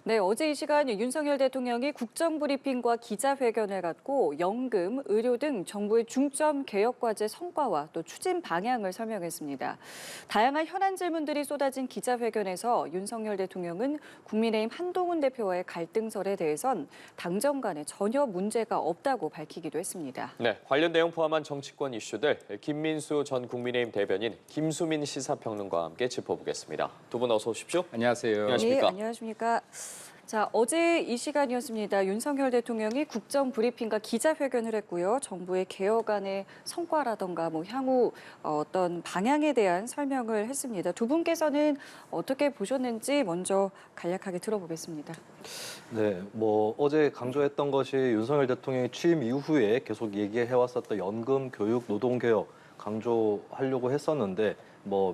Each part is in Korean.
네, 어제 이 시간 윤석열 대통령이 국정브리핑과 기자회견을 갖고 연금, 의료 등 정부의 중점 개혁 과제 성과와 또 추진 방향을 설명했습니다. 다양한 현안 질문들이 쏟아진 기자회견에서 윤석열 대통령은 국민의힘 한동훈 대표와의 갈등설에 대해선 당정 간에 전혀 문제가 없다고 밝히기도 했습니다. 네, 관련 내용 포함한 정치권 이슈들 김민수 전 국민의힘 대변인, 김수민 시사평론가와 함께 짚어보겠습니다. 두 분 어서 오십시오. 안녕하세요. 안녕하십니까? 네, 안녕하십니까. 자, 어제 이 시간이었습니다. 윤석열 대통령이 국정 브리핑과 기자회견을 했고요. 정부의 개혁안의 성과라던가 향후 어떤 방향에 대한 설명을 했습니다. 두 분께서는 어떻게 보셨는지 먼저 간략하게 들어보겠습니다. 네, 어제 강조했던 것이 윤석열 대통령이 취임 이후에 계속 얘기해왔었던 연금, 교육, 노동개혁 강조하려고 했었는데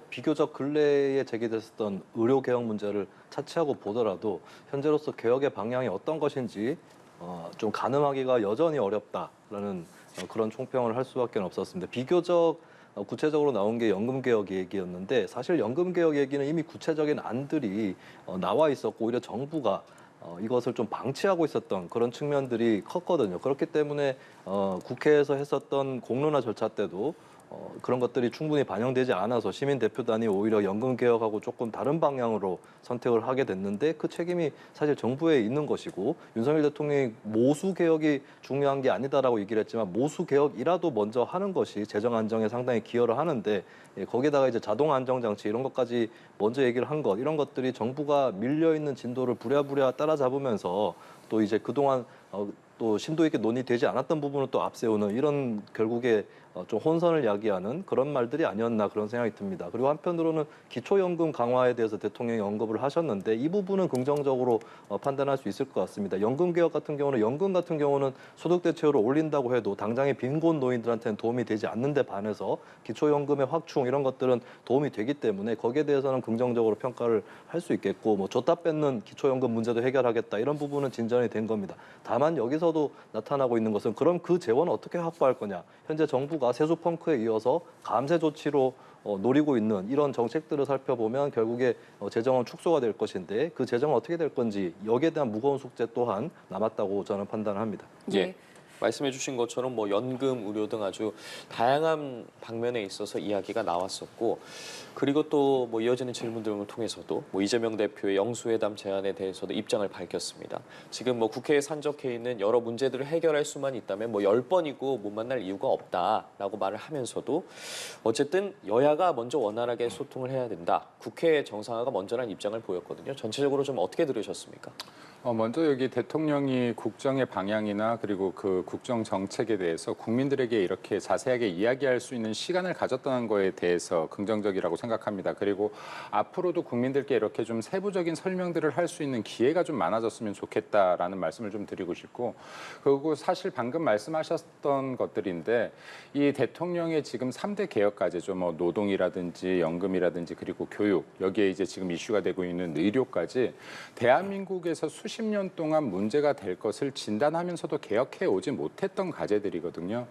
비교적 근래에 제기됐었던 의료개혁 문제를 차치하고 보더라도 현재로서 개혁의 방향이 어떤 것인지 좀 가늠하기가 여전히 어렵다라는 그런 총평을 할 수밖에 없었습니다. 비교적 구체적으로 나온 게 연금개혁 얘기였는데 사실 연금개혁 얘기는 이미 구체적인 안들이 나와 있었고 오히려 정부가 이것을 좀 방치하고 있었던 그런 측면들이 컸거든요. 그렇기 때문에 국회에서 했었던 공론화 절차 때도 그런 것들이 충분히 반영되지 않아서 시민 대표단이 오히려 연금 개혁하고 조금 다른 방향으로 선택을 하게 됐는데 그 책임이 사실 정부에 있는 것이고 윤석열 대통령이 모수 개혁이 중요한 게 아니다라고 얘기를 했지만 모수 개혁이라도 먼저 하는 것이 재정 안정에 상당히 기여를 하는데 거기다가 이제 자동 안정 장치 이런 것까지 먼저 얘기를 한 것 이런 것들이 정부가 밀려 있는 진도를 부랴부랴 따라잡으면서 또 이제 그동안 또 심도 있게 논의되지 않았던 부분을 또 앞세우는 이런 결국에 좀 혼선을 야기하는 그런 말들이 아니었나 그런 생각이 듭니다. 그리고 한편으로는 기초연금 강화에 대해서 대통령이 언급을 하셨는데 이 부분은 긍정적으로 판단할 수 있을 것 같습니다. 연금 개혁 같은 경우는 소득 대체율을 올린다고 해도 당장의 빈곤 노인들한테는 도움이 되지 않는데 반해서 기초연금의 확충 이런 것들은 도움이 되기 때문에 거기에 대해서는 긍정적으로 평가를 할 수 있겠고 줬다 뺏는 기초연금 문제도 해결하겠다 이런 부분은 진전이 된 겁니다. 다만 여기서도 나타나고 있는 것은 그럼 그 재원을 어떻게 확보할 거냐. 현재 정부가 세수 펑크에 이어서 감세 조치로 노리고 있는 이런 정책들을 살펴보면 결국에 재정은 축소가 될 것인데 그 재정은 어떻게 될 건지 여기에 대한 무거운 숙제 또한 남았다고 저는 판단합니다. 예. 말씀해 주신 것처럼 연금, 의료 등 아주 다양한 방면에 있어서 이야기가 나왔었고 그리고 또 이어지는 질문들을 통해서도 이재명 대표의 영수회담 제안에 대해서도 입장을 밝혔습니다. 지금 국회에 산적해 있는 여러 문제들을 해결할 수만 있다면 10번이고 못 만날 이유가 없다라고 말을 하면서도 어쨌든 여야가 먼저 원활하게 소통을 해야 된다. 국회 정상화가 먼저라는 입장을 보였거든요. 전체적으로 좀 어떻게 들으셨습니까? 먼저 여기 대통령이 국정의 방향이나 그리고 그 국정 정책에 대해서 국민들에게 이렇게 자세하게 이야기할 수 있는 시간을 가졌다는 거에 대해서 긍정적이라고 생각합니다. 그리고 앞으로도 국민들께 이렇게 좀 세부적인 설명들을 할 수 있는 기회가 좀 많아졌으면 좋겠다라는 말씀을 좀 드리고 싶고 그리고 사실 방금 말씀하셨던 것들인데 이 대통령의 지금 3대 개혁 과제죠. 노동이라든지 연금이라든지 그리고 교육 여기에 이제 지금 이슈가 되고 있는 의료까지 대한민국에서 수십 년 동안 문제가 될 것을 진단하면서도 개혁해 오지 못했던 과제들이거든요.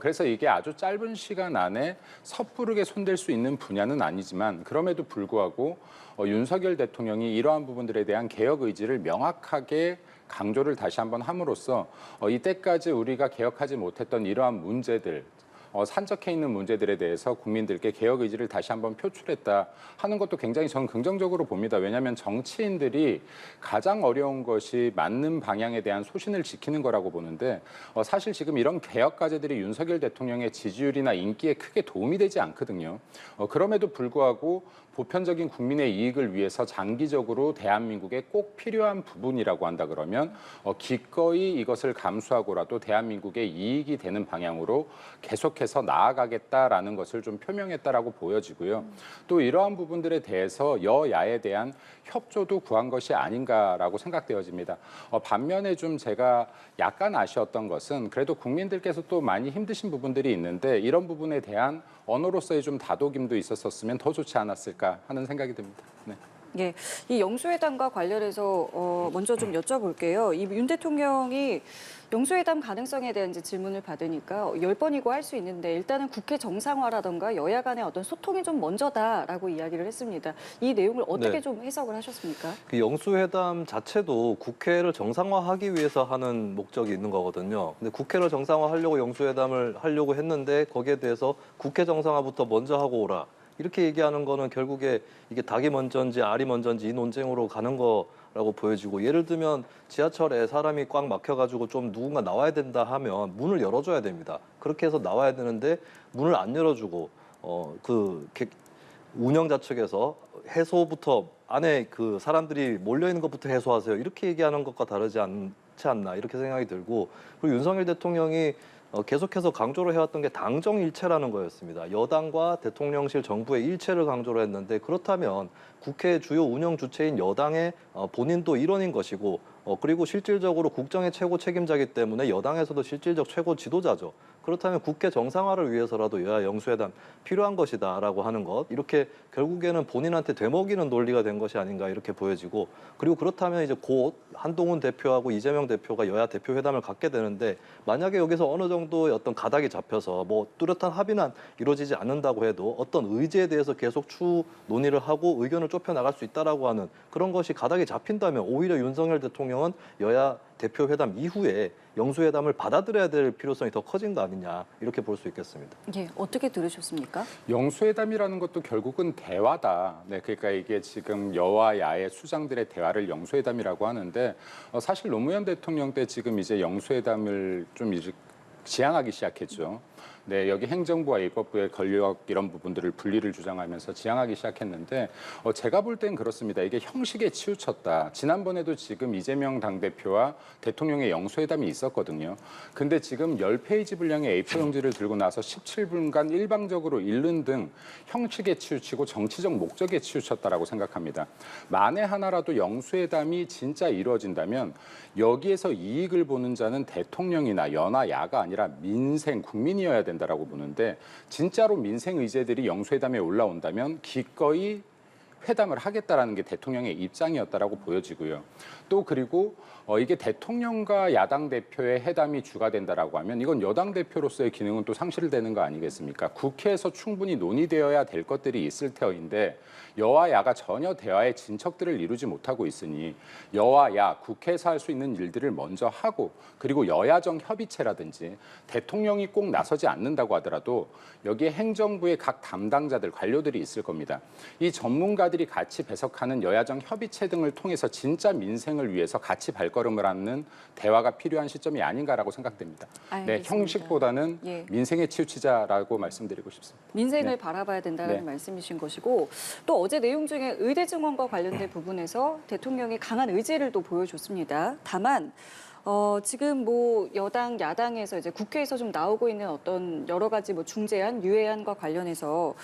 그래서 이게 아주 짧은 시간 안에 섣부르게 손댈 수 있는 분야는 아니지만 그럼에도 불구하고 윤석열 대통령이 이러한 부분들에 대한 개혁 의지를 명확하게 강조를 다시 한번 함으로써 이때까지 우리가 개혁하지 못했던 이러한 문제들 산적해 있는 문제들에 대해서 국민들께 개혁 의지를 다시 한번 표출했다 하는 것도 굉장히 저는 긍정적으로 봅니다. 왜냐하면 정치인들이 가장 어려운 것이 맞는 방향에 대한 소신을 지키는 거라고 보는데 사실 지금 이런 개혁 과제들이 윤석열 대통령의 지지율이나 인기에 크게 도움이 되지 않거든요. 그럼에도 불구하고 보편적인 국민의 이익을 위해서 장기적으로 대한민국에 꼭 필요한 부분이라고 한다 그러면 기꺼이 이것을 감수하고라도 대한민국의 이익이 되는 방향으로 계속해서 나아가겠다라는 것을 좀 표명했다라고 보여지고요. 또 이러한 부분들에 대해서 여야에 대한 협조도 구한 것이 아닌가라고 생각되어집니다. 반면에 좀 제가 약간 아쉬웠던 것은 그래도 국민들께서 또 많이 힘드신 부분들이 있는데 이런 부분에 대한 언어로서의 좀 다독임도 있었으면 더 좋지 않았을까 하는 생각이 듭니다. 네. 예, 이 영수회담과 관련해서 먼저 좀 여쭤볼게요. 이 윤 대통령이 영수회담 가능성에 대한 이제 질문을 받으니까 10번이고 할 수 있는데 일단은 국회 정상화라던가 여야 간의 어떤 소통이 좀 먼저다라고 이야기를 했습니다. 이 내용을 어떻게 네. 좀 해석을 하셨습니까? 그 영수회담 자체도 국회를 정상화하기 위해서 하는 목적이 있는 거거든요. 근데 국회를 정상화하려고 영수회담을 하려고 했는데 거기에 대해서 국회 정상화부터 먼저 하고 오라. 이렇게 얘기하는 거는 결국에 이게 닭이 먼저인지 알이 먼저인지 이 논쟁으로 가는 거라고 보여지고, 예를 들면 지하철에 사람이 꽉 막혀가지고 좀 누군가 나와야 된다 하면 문을 열어줘야 됩니다. 그렇게 해서 나와야 되는데 문을 안 열어주고 운영자 측에서 해소부터 안에 그 사람들이 몰려 있는 것부터 해소하세요. 이렇게 얘기하는 것과 다르지 않지 않나 이렇게 생각이 들고, 그리고 윤석열 대통령이 계속해서 강조를 해왔던 게 당정 일체라는 거였습니다. 여당과 대통령실 정부의 일체를 강조를 했는데, 그렇다면 국회 주요 운영 주체인 여당의 본인도 일원인 것이고, 그리고 실질적으로 국정의 최고 책임자이기 때문에 여당에서도 실질적 최고 지도자죠. 그렇다면 국회 정상화를 위해서라도 여야 영수회담 필요한 것이다라고 하는 것, 이렇게 결국에는 본인한테 되먹이는 논리가 된 것이 아닌가 이렇게 보여지고, 그리고 그렇다면 이제 곧 한동훈 대표하고 이재명 대표가 여야 대표 회담을 갖게 되는데, 만약에 여기서 어느 정도의 어떤 가닥이 잡혀서 뭐 뚜렷한 합의는 이루어지지 않는다고 해도 어떤 의제에 대해서 계속 추후 논의를 하고 의견을 좁혀 나갈 수 있다라고 하는 그런 것이 가닥이 잡힌다면, 오히려 윤석열 대통령은 여야 대표 회담 이후에 영수회담을 받아들여야 될 필요성이 더 커진 거 아니냐 이렇게 볼 수 있겠습니다. 예, 어떻게 들으셨습니까? 영수회담이라는 것도 결국은 대화다. 네, 그러니까 이게 지금 여와 야의 수장들의 대화를 영수회담이라고 하는데, 사실 노무현 대통령 때 지금 이제 영수회담을 좀 이제 지향하기 시작했죠. 네, 여기 행정부와 입법부의 권력 이런 부분들을 분리를 주장하면서 지향하기 시작했는데, 제가 볼 땐 그렇습니다. 이게 형식에 치우쳤다. 지난번에도 지금 이재명 당대표와 대통령의 영수회담이 있었거든요. 근데 지금 10페이지 분량의 A4 용지를 들고 나서 17분간 일방적으로 읽는 등 형식에 치우치고 정치적 목적에 치우쳤다라고 생각합니다. 만에 하나라도 영수회담이 진짜 이루어진다면 여기에서 이익을 보는 자는 대통령이나 여나 야가 아니라 민생, 국민이어야 된다라고 보는데, 진짜로 민생 의제들이 영수회담에 올라온다면 기꺼이 회담을 하겠다라는 게 대통령의 입장이었다라고 보여지고요. 또 그리고 이게 대통령과 야당 대표의 회담이 주가 된다라고 하면 이건 여당 대표로서의 기능은 또 상실되는 거 아니겠습니까? 국회에서 충분히 논의되어야 될 것들이 있을 터인데 여와 야가 전혀 대화의 진척들을 이루지 못하고 있으니 여와 야, 국회에서 할 수 있는 일들을 먼저 하고, 그리고 여야정 협의체라든지 대통령이 꼭 나서지 않는다고 하더라도 여기에 행정부의 각 담당자들, 관료들이 있을 겁니다. 이 전문가들이 같이 배석하는 여야정 협의체 등을 통해서 진짜 민생을 위해서 같이 발걸음을 하는 대화가 필요한 시점이 아닌가라고 생각됩니다. 네, 알겠습니다. 형식보다는 예. 민생에 치우치자라고 말씀드리고 싶습니다. 민생을 네. 바라봐야 된다는 네. 말씀이신 것이고, 또 어제 내용 중에 의대 증원과 관련된 부분에서 대통령이 강한 의지를 또 보여줬습니다. 다만 지금 뭐 여당, 야당에서 이제 국회에서 좀 나오고 있는 어떤 여러 가지 뭐 중재안, 유예안과 관련해서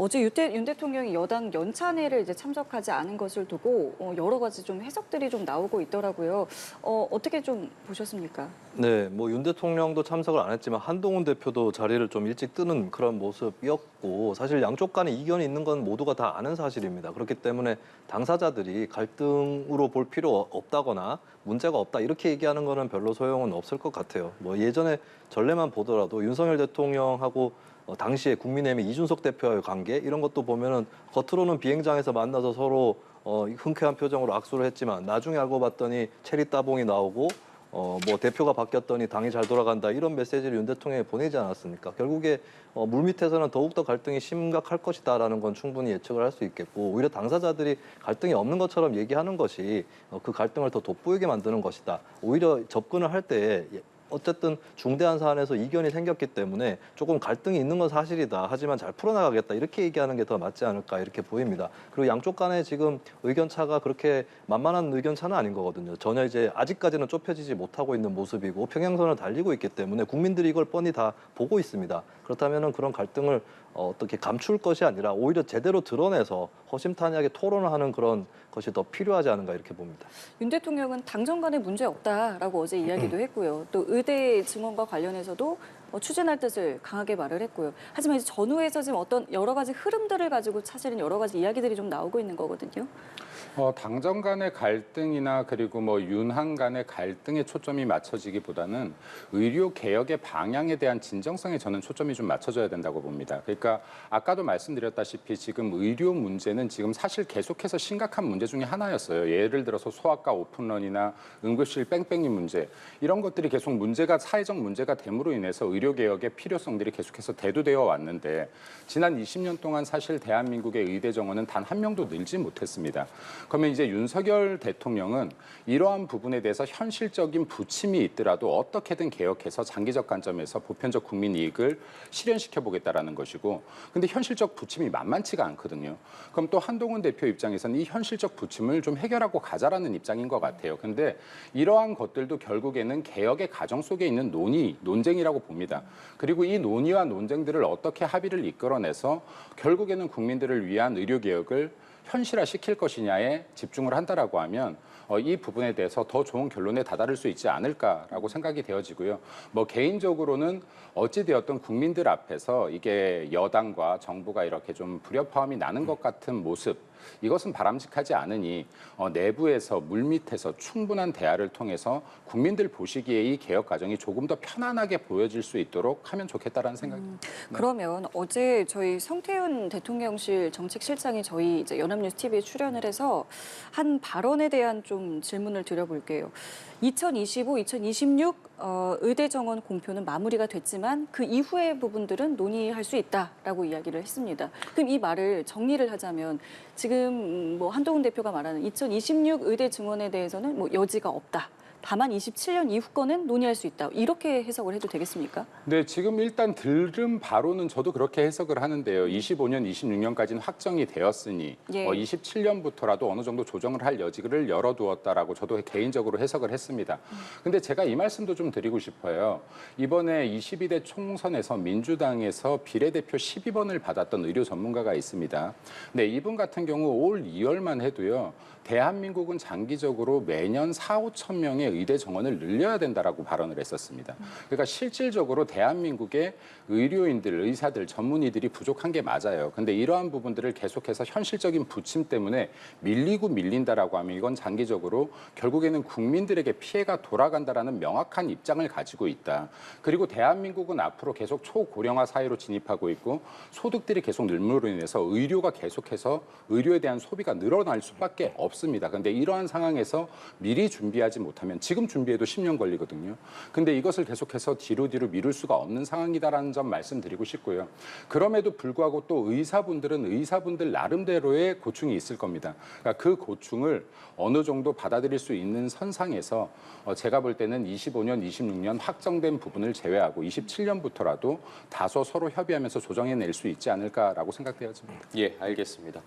어제 윤 대통령이 여당 연찬회를 이제 참석하지 않은 것을 두고 여러 가지 좀 해석들이 좀 나오고 있더라고요. 어떻게 좀 보셨습니까? 네, 뭐 윤 대통령도 참석을 안 했지만 한동훈 대표도 자리를 좀 일찍 뜨는 그런 모습이었고, 사실 양쪽 간에 이견이 있는 건 모두가 다 아는 사실입니다. 그렇기 때문에 당사자들이 갈등으로 볼 필요 없다거나 문제가 없다 이렇게 얘기하는 거는 별로 소용은 없을 것 같아요. 뭐 예전에 전례만 보더라도 윤석열 대통령하고 당시에 국민의힘의 이준석 대표와의 관계 이런 것도 보면은 겉으로는 비행장에서 만나서 서로 흔쾌한 표정으로 악수를 했지만 나중에 알고 봤더니 체리 따봉이 나오고 뭐 대표가 바뀌었더니 당이 잘 돌아간다 이런 메시지를 윤 대통령이 보내지 않았습니까? 결국에 물밑에서는 더욱더 갈등이 심각할 것이다라는 건 충분히 예측을 할 수 있겠고, 오히려 당사자들이 갈등이 없는 것처럼 얘기하는 것이 그 갈등을 더 돋보이게 만드는 것이다. 오히려 접근을 할 때 어쨌든 중대한 사안에서 이견이 생겼기 때문에 조금 갈등이 있는 건 사실이다. 하지만 잘 풀어나가겠다. 이렇게 얘기하는 게 더 맞지 않을까 이렇게 보입니다. 그리고 양쪽 간에 지금 의견 차가 그렇게 만만한 의견 차는 아닌 거거든요. 전혀 이제 아직까지는 좁혀지지 못하고 있는 모습이고 평행선을 달리고 있기 때문에 국민들이 이걸 뻔히 다 보고 있습니다. 그렇다면은 그런 갈등을 어떻게 감출 것이 아니라 오히려 제대로 드러내서 허심탄회하게 토론을 하는 그런 것이 더 필요하지 않은가 이렇게 봅니다. 윤 대통령은 당정 간에 문제 없다라고 어제 이야기도 했고요. 또 의대 증원과 관련해서도 추진할 뜻을 강하게 말을 했고요. 하지만 이제 전후에서 지금 어떤 여러 가지 흐름들을 가지고 사실은 여러 가지 이야기들이 좀 나오고 있는 거거든요. 당정 간의 갈등이나 그리고 뭐 윤한 간의 갈등에 초점이 맞춰지기보다는 의료 개혁의 방향에 대한 진정성에 저는 초점이 좀 맞춰져야 된다고 봅니다. 그러니까 아까도 말씀드렸다시피 지금 의료 문제는 지금 사실 계속해서 심각한 문제 중에 하나였어요. 예를 들어서 소아과 오픈런이나 응급실 뺑뺑이 문제 이런 것들이 계속 문제가 사회적 문제가 됨으로 인해서 의료 개혁의 필요성들이 계속해서 대두되어 왔는데 지난 20년 동안 사실 대한민국의 의대 정원은 단 한 명도 늘지 못했습니다. 그러면 이제 윤석열 대통령은 이러한 부분에 대해서 현실적인 부침이 있더라도 어떻게든 개혁해서 장기적 관점에서 보편적 국민 이익을 실현시켜 보겠다라는 것이고, 근데 현실적 부침이 만만치가 않거든요. 그럼 또 한동훈 대표 입장에서는 이 현실적 부침을 좀 해결하고 가자라는 입장인 것 같아요. 근데 이러한 것들도 결국에는 개혁의 과정 속에 있는 논쟁이라고 봅니다. 그리고 이 논의와 논쟁들을 어떻게 합의를 이끌어내서 결국에는 국민들을 위한 의료 개혁을 현실화시킬 것이냐에 집중을 한다라고 하면 이 부분에 대해서 더 좋은 결론에 다다를 수 있지 않을까라고 생각이 되어지고요. 뭐 개인적으로는 어찌되었든 국민들 앞에서 이게 여당과 정부가 이렇게 좀 불협화음이 나는 것 같은 모습, 이것은 바람직하지 않으니 내부에서 물밑에서 충분한 대화를 통해서 국민들 보시기에 이 개혁 과정이 조금 더 편안하게 보여질 수 있도록 하면 좋겠다라는 생각입니다. 그러면 어제 저희 성태훈 대통령실 정책실장이 저희 이제 연합뉴스 TV에 출연을 해서 한 발언에 대한 좀 질문을 드려볼게요. 2025, 2026 의대 정원 공표는 마무리가 됐지만 그 이후의 부분들은 논의할 수 있다라고 이야기를 했습니다. 그럼 이 말을 정리를 하자면 지금 뭐 한동훈 대표가 말하는 2026 의대 증원에 대해서는 뭐 여지가 없다. 다만 27년 이후 거는 논의할 수 있다. 이렇게 해석을 해도 되겠습니까? 네, 지금 일단 들은 바로는 저도 그렇게 해석을 하는데요. 25년, 26년까지는 확정이 되었으니 예. 27년부터라도 어느 정도 조정을 할 여지를 열어두었다라고 저도 개인적으로 해석을 했습니다. 근데 제가 이 말씀도 좀 드리고 싶어요. 이번에 22대 총선에서 민주당에서 비례대표 12번을 받았던 의료 전문가가 있습니다. 네, 이분 같은 경우 올 2월만 해도요. 대한민국은 장기적으로 매년 4, 5천 명의 의대 정원을 늘려야 된다라고 발언을 했었습니다. 그러니까 실질적으로 대한민국의 의료인들, 의사들, 전문의들이 부족한 게 맞아요. 근데 이러한 부분들을 계속해서 현실적인 부침 때문에 밀린다라고 하면 이건 장기적으로 결국에는 국민들에게 피해가 돌아간다라는 명확한 입장을 가지고 있다. 그리고 대한민국은 앞으로 계속 초고령화 사회로 진입하고 있고 소득들이 계속 늘므로 인해서 의료가 계속해서 의료에 대한 소비가 늘어날 수밖에 없습니다. 근데 이러한 상황에서 미리 준비하지 못하면 지금 준비해도 10년 걸리거든요. 근데 이것을 계속해서 뒤로 미룰 수가 없는 상황이다라는 점 말씀드리고 싶고요. 그럼에도 불구하고 또 의사분들은 의사분들 나름대로의 고충이 있을 겁니다. 그러니까 그 고충을 어느 정도 받아들일 수 있는 선상에서 제가 볼 때는 25년, 26년 확정된 부분을 제외하고 27년부터라도 다소 서로 협의하면서 조정해낼 수 있지 않을까라고 생각되어집니다. 예, 알겠습니다.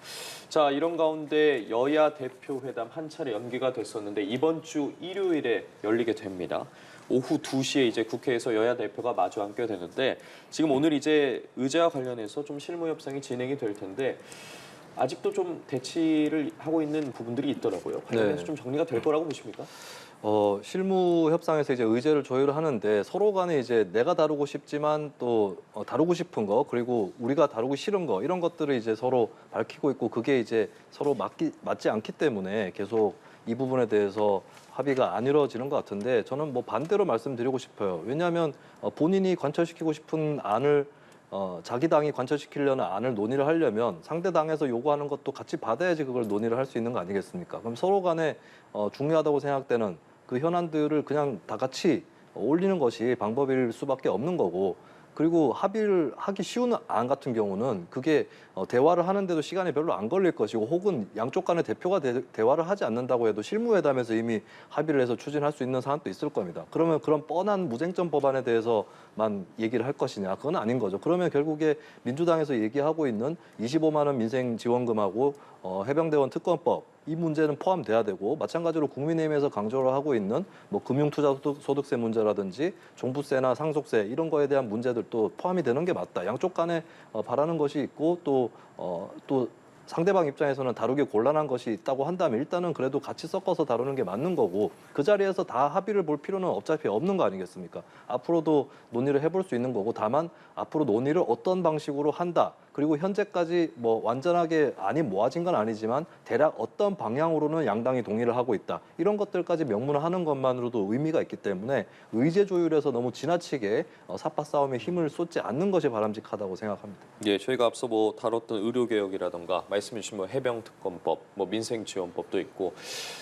자, 이런 가운데 여야 대표 회담 한 차례 연기가 됐었는데 이번 주 일요일에 열리게 됩니다. 오후 2시에 이제 국회에서 여야 대표가 마주 앉게 되는데 지금 오늘 이제 의제와 관련해서 좀 실무 협상이 진행이 될 텐데 아직도 좀 대치를 하고 있는 부분들이 있더라고요. 관련해서 네. 좀 정리가 될 거라고 보십니까? 실무 협상에서 이제 의제를 조율을 하는데 서로 간에 이제 내가 다루고 싶지만 또 다루고 싶은 거 그리고 우리가 다루고 싫은 거 이런 것들을 이제 서로 밝히고 있고 그게 이제 서로 맞지 않기 때문에 계속 이 부분에 대해서 합의가 안 이루어지는 것 같은데 저는 뭐 반대로 말씀드리고 싶어요. 왜냐하면 본인이 관철시키고 싶은 안을 자기 당이 관철시키려는 안을 논의를 하려면 상대 당에서 요구하는 것도 같이 받아야지 그걸 논의를 할 수 있는 거 아니겠습니까? 그럼 서로 간에 중요하다고 생각되는 그 현안들을 그냥 다 같이 올리는 것이 방법일 수밖에 없는 거고 그리고 합의를 하기 쉬운 안 같은 경우는 그게 대화를 하는데도 시간이 별로 안 걸릴 것이고 혹은 양쪽 간의 대표가 대화를 하지 않는다고 해도 실무회담에서 이미 합의를 해서 추진할 수 있는 사안도 있을 겁니다. 그러면 그런 뻔한 무쟁점 법안에 대해서만 얘기를 할 것이냐? 그건 아닌 거죠. 그러면 결국에 민주당에서 얘기하고 있는 25만 원 민생 지원금하고 해병대원 특검법 이 문제는 포함돼야 되고 마찬가지로 국민의힘에서 강조를 하고 있는 뭐 금융투자소득세 문제라든지 종부세나 상속세 이런 거에 대한 문제들도 포함이 되는 게 맞다. 양쪽 간에 바라는 것이 있고 또 상대방 입장에서는 다루기 곤란한 것이 있다고 한다면 일단은 그래도 같이 섞어서 다루는 게 맞는 거고 그 자리에서 다 합의를 볼 필요는 어차피 없는 거 아니겠습니까? 앞으로도 논의를 해볼 수 있는 거고 다만 앞으로 논의를 어떤 방식으로 한다. 그리고 현재까지 뭐 완전하게 모아진 건 아니지만 대략 어떤 방향으로는 양당이 동의를 하고 있다. 이런 것들까지 명문화하는 것만으로도 의미가 있기 때문에 의제 조율에서 너무 지나치게 삿바 싸움에 힘을 쏟지 않는 것이 바람직하다고 생각합니다. 예, 저희가 앞서 뭐 다뤘던 의료개혁이라던가 말씀해 주신 뭐 해병특검법, 뭐 민생지원법도 있고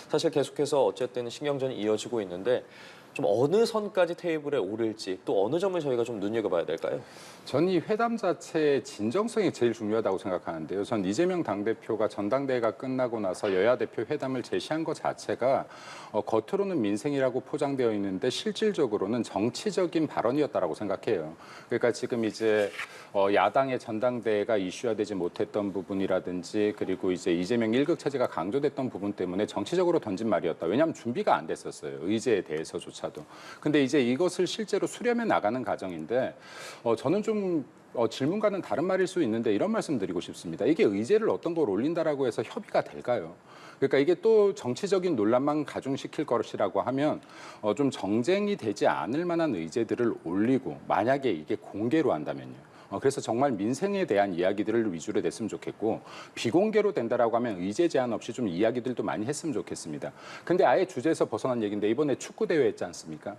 사실 계속해서 어쨌든 신경전이 이어지고 있는데 좀 어느 선까지 테이블에 오를지 또 어느 점을 저희가 좀 눈여겨봐야 될까요? 전 이 회담 자체의 진정성이 제일 중요하다고 생각하는데요. 전 이재명 당대표가 전당대회가 끝나고 나서 여야 대표 회담을 제시한 것 자체가 겉으로는 민생이라고 포장되어 있는데 실질적으로는 정치적인 발언이었다라고 생각해요. 그러니까 지금 이제 야당의 전당대회가 이슈화되지 못했던 부분이라든지 그리고 이제 이재명 일극 체제가 강조됐던 부분 때문에 정치적으로 던진 말이었다. 왜냐하면 준비가 안 됐었어요. 의제에 대해서조차도. 근데 이제 이것을 실제로 수렴해 나가는 과정인데 저는 좀 질문과는 다른 말일 수 있는데 이런 말씀 드리고 싶습니다. 이게 의제를 어떤 걸 올린다라고 해서 협의가 될까요? 그러니까 이게 또 정치적인 논란만 가중시킬 것이라고 하면 좀 정쟁이 되지 않을 만한 의제들을 올리고 만약에 이게 공개로 한다면요. 그래서 정말 민생에 대한 이야기들을 위주로 냈으면 좋겠고 비공개로 된다라고 하면 의제 제한 없이 좀 이야기들도 많이 했으면 좋겠습니다. 근데 아예 주제에서 벗어난 얘기인데 이번에 축구 대회 했지 않습니까?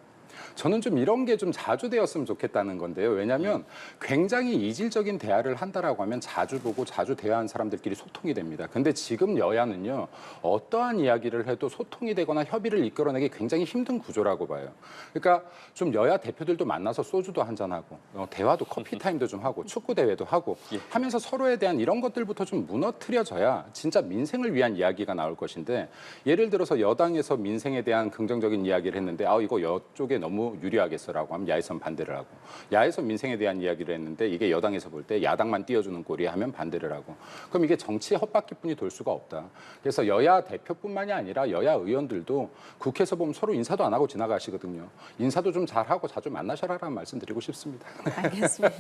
저는 좀 이런 게 좀 자주 되었으면 좋겠다는 건데요. 왜냐하면 굉장히 이질적인 대화를 한다라고 하면 자주 보고 자주 대화한 사람들끼리 소통이 됩니다. 근데 지금 여야는요. 어떠한 이야기를 해도 소통이 되거나 협의를 이끌어내기 굉장히 힘든 구조라고 봐요. 그러니까 좀 여야 대표들도 만나서 소주도 한잔하고 대화도 커피 타임도 좀 하고 축구 대회도 하고 하면서 서로에 대한 이런 것들부터 좀 무너뜨려져야 진짜 민생을 위한 이야기가 나올 것인데 예를 들어서 여당에서 민생에 대한 긍정적인 이야기를 했는데 이거 이쪽에 너무 유리하겠어라고 하면 야에선 반대를 하고 야에서 민생에 대한 이야기를 했는데 이게 여당에서 볼 때 야당만 띄워주는 꼴이 하면 반대를 하고 그럼 이게 정치의 헛바퀴뿐이 돌 수가 없다. 그래서 여야 대표뿐만이 아니라 여야 의원들도 국회에서 보면 서로 인사도 안 하고 지나가시거든요. 인사도 좀 잘하고 자주 만나셔라라는 말씀 드리고 싶습니다. 알겠습니다.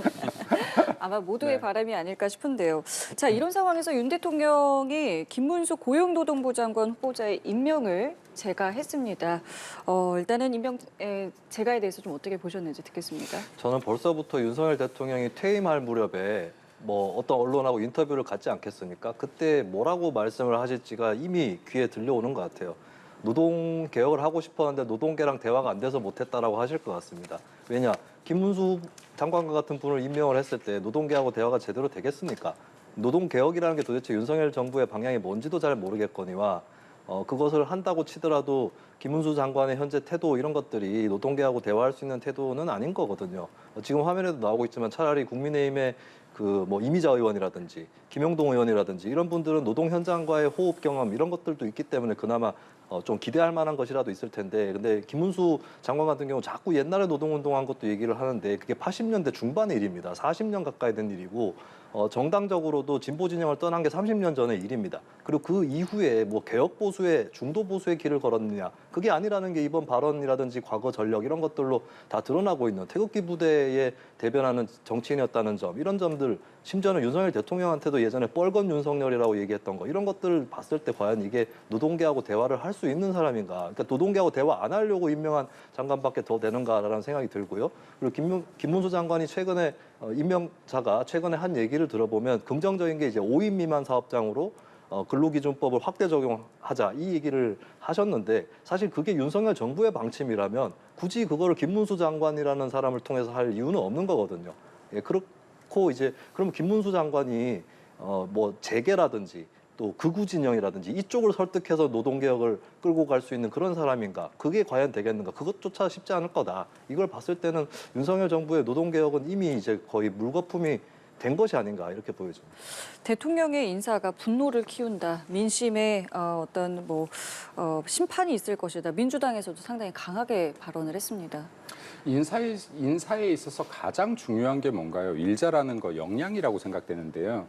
아마 모두의 네. 바람이 아닐까 싶은데요. 자, 이런 상황에서 윤 대통령이 김문수 고용노동부 장관 후보자의 임명을 제가했습니다. 일단은 임명 제가에 대해서 좀 어떻게 보셨는지 듣겠습니다. 저는 벌써부터 윤석열 대통령이 퇴임할 무렵에 뭐 어떤 언론하고 인터뷰를 갖지 않겠습니까? 그때 뭐라고 말씀을 하실지가 이미 귀에 들려오는 것 같아요. 노동 개혁을 하고 싶었는데 노동계랑 대화가 안 돼서 못했다라고 하실 것 같습니다. 왜냐, 김문수 장관과 같은 분을 임명을 했을 때 노동계하고 대화가 제대로 되겠습니까? 노동 개혁이라는 게 도대체 윤석열 정부의 방향이 뭔지도 잘 모르겠거니와 그것을 한다고 치더라도 김문수 장관의 현재 태도 이런 것들이 노동계하고 대화할 수 있는 태도는 아닌 거거든요. 지금 화면에도 나오고 있지만 차라리 국민의힘의 이미자 의원이라든지 김영동 의원이라든지 이런 분들은 노동 현장과의 호흡 경험 이런 것들도 있기 때문에 그나마 좀 기대할 만한 것이라도 있을 텐데 근데 김문수 장관 같은 경우 자꾸 옛날에 노동운동한 것도 얘기를 하는데 그게 80년대 중반의 일입니다. 40년 가까이 된 일이고 정당적으로도 진보 진영을 떠난 게 30년 전의 일입니다. 그리고 그 이후에 개혁 보수의 중도 보수의 길을 걸었느냐 그게 아니라는 게 이번 발언이라든지 과거 전력 이런 것들로 다 드러나고 있는 태극기 부대에 대변하는 정치인이었다는 점 이런 점들 심지어는 윤석열 대통령한테도 예전에 뻘건 윤석열이라고 얘기했던 거 이런 것들을 봤을 때 과연 이게 노동계하고 대화를 할 수 있는 사람인가 그러니까 노동계하고 대화 안 하려고 임명한 장관밖에 더 되는가라는 생각이 들고요. 그리고 김문수 장관이 최근에 임명자가 최근에 한 얘기를 들어보면 긍정적인 게 이제 5인 미만 사업장으로 근로기준법을 확대 적용하자 이 얘기를 하셨는데 사실 그게 윤석열 정부의 방침이라면 굳이 그거를 김문수 장관이라는 사람을 통해서 할 이유는 없는 거거든요. 예, 그렇고 이제 그러면 김문수 장관이 재계라든지 또 극우 진영이라든지 이쪽을 설득해서 노동개혁을 끌고 갈 수 있는 그런 사람인가? 그게 과연 되겠는가? 그것조차 쉽지 않을 거다. 이걸 봤을 때는 윤석열 정부의 노동개혁은 이미 이제 거의 물거품이 된 것이 아닌가 이렇게 보여집니다. 대통령의 인사가 분노를 키운다. 민심에 어떤 심판이 있을 것이다. 민주당에서도 상당히 강하게 발언을 했습니다. 인사에 있어서 가장 중요한 게 뭔가요? 일자라는 거, 역량이라고 생각되는데요.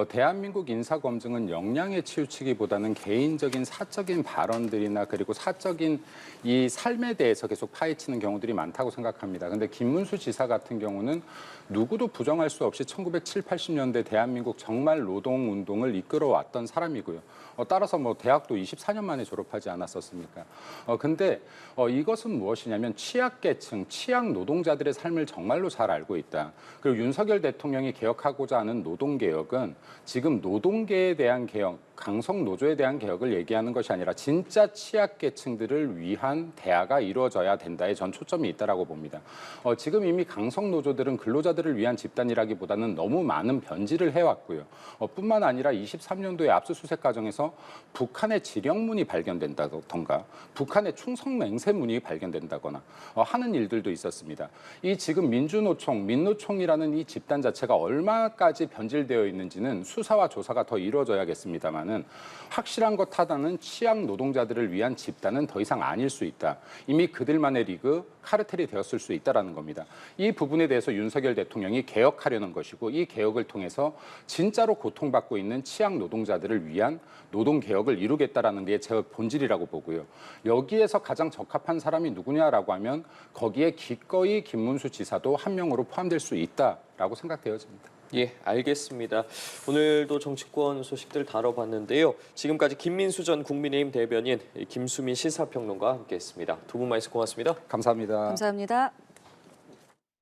대한민국 인사검증은 역량에 치우치기보다는 개인적인 사적인 발언들이나 그리고 사적인 이 삶에 대해서 계속 파헤치는 경우들이 많다고 생각합니다. 근데 김문수 지사 같은 경우는 누구도 부정할 수 없이 1970, 80년대 대한민국 정말 노동운동을 이끌어왔던 사람이고요. 따라서 뭐 대학도 24년 만에 졸업하지 않았었습니까? 근데 이것은 무엇이냐면 취약계층, 취약 노동자들의 삶을 정말로 잘 알고 있다. 그리고 윤석열 대통령이 개혁하고자 하는 노동개혁은 지금 노동계에 대한 개혁, 강성노조에 대한 개혁을 얘기하는 것이 아니라 진짜 취약계층들을 위한 대화가 이루어져야 된다에 전 초점이 있다라고 봅니다. 지금 이미 강성노조들은 근로자들을 위한 집단이라기보다는 너무 많은 변질을 해왔고요. 뿐만 아니라 23년도에 압수수색 과정에서 북한의 지령문이 발견된다던가 북한의 충성맹세문이 발견된다거나 하는 일들도 있었습니다. 이 지금 민주노총, 민노총이라는 이 집단 자체가 얼마까지 변질되어 있는지는 수사와 조사가 더 이루어져야겠습니다만은 확실한 것 하나는 취약 노동자들을 위한 집단은 더 이상 아닐 수 있다. 이미 그들만의 리그, 카르텔이 되었을 수 있다는 겁니다. 이 부분에 대해서 윤석열 대통령이 개혁하려는 것이고 이 개혁을 통해서 진짜로 고통받고 있는 취약 노동자들을 위한 노동개혁을 이루겠다라는 게 제 본질이라고 보고요. 여기에서 가장 적합한 사람이 누구냐라고 하면 거기에 기꺼이 김문수 지사도 한 명으로 포함될 수 있다라고 생각되어집니다. 예, 알겠습니다. 오늘도 정치권 소식들 다뤄봤는데요. 지금까지 김민수 전 국민의힘 대변인, 김수민 시사평론가와 함께했습니다. 두 분 말씀 고맙습니다. 감사합니다. 감사합니다.